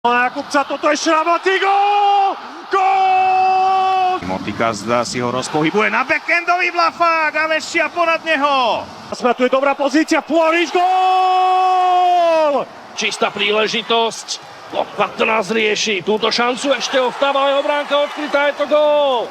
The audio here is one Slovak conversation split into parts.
Jakubca, toto je šramatý gól! Gól! Motika zdá si ho rozpohybuje na backendový blafák a vešia ponad neho. Tu je dobrá pozícia, Floriš, gól! Čistá príležitosť. Pak to nás rieši. Túto šancu ešte ostáva, ale obránka odkrytá, je to gól.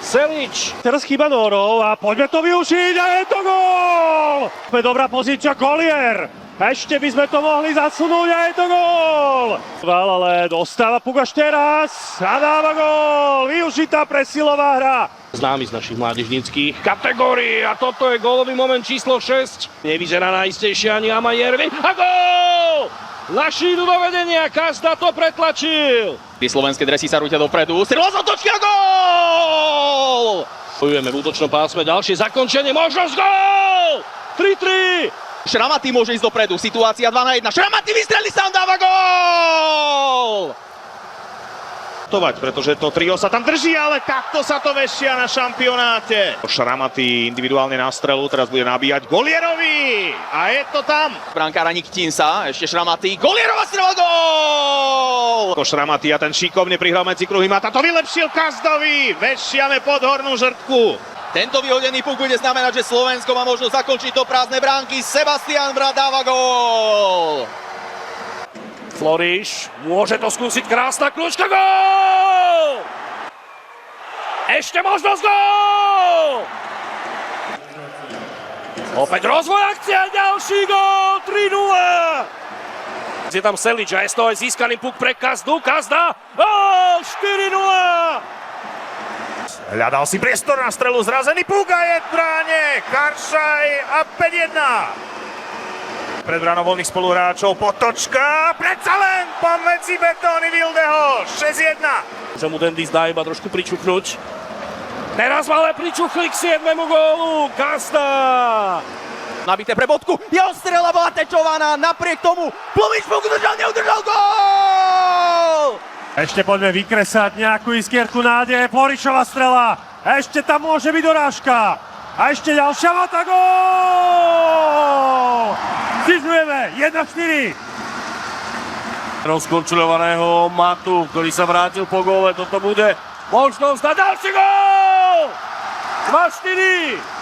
Selič. Teraz chýba Norov a poďme to využiť a je to gól! Dobrá pozícia, Collier. Ešte by sme to mohli zasunúť a je to gól! Ale dostáva Pugaš teraz a dáva gól! Využitá presilová hra. Známy z našich mládežníckých kategórií a toto je gólový moment číslo 6. Nevyzerá najistejšie ani Amajervi a gól! Naši idú do vedenia, Kazda to pretlačil. Slovenské dresy sa rúťa dopredu, strela z otočky a gól! Bojujeme v útočnom pásme, ďalšie zakončenie, možnosť gól! 3-3! Šramatý môže ísť dopredu, situácia 2-1, Šramatý vystrelí sám, dáva gól! Pretože to trio sa tam drží, ale takto sa to vešia na šampionáte. Šramatý individuálne na strelu, teraz bude nabíjať Golierovi a je to tam. Brankára Niktín sa, ešte Šramatý, Golierova strela, gól! Šramatý a ten šikovne prihral medzi kruhy, Mata to vylepšil Kazdovi, vešiame pod hornú žrtku. Tento vyhodený puk bude znamenať, že Slovensko má možnosť zakončiť do prázdne bránky. Sebastian Brat dáva gól! Floriš, môže to skúsiť, krásna kľúčka, gól! Ešte možnosť, gól! Opäť rozvoj akcia, ďalší gól, 3-0! Je tam Selič a je z toho aj získaný puk pre Kazdu, Kazda, gól, 4-0! Hľadal si priestor na strelu, zrazený puk a je v bráne, Karšaj a 5-1. Pred bránou voľných spoluhráčov, Potočka, predsa len pomedzi betóny Vildeho, 6-1. Že mu Dendis dá iba trošku pričuchnúť. Teraz ale pričuchli k 7. gólu, Kazda. Nabité pre bodku, jeho strela bola tečovaná, napriek tomu Plovič puk udržal, neudržal, gól! Ešte poďme vykresať nejakú iskierku nádeje, Florišova strela. Ešte tam môže byť dorážka. A ešte ďalšia Mata, gól! Znižujeme, 1-4. Rozkončulovaného Matu, ktorý sa vrátil po góle, toto bude možnosť na ďalší gól! 2-4!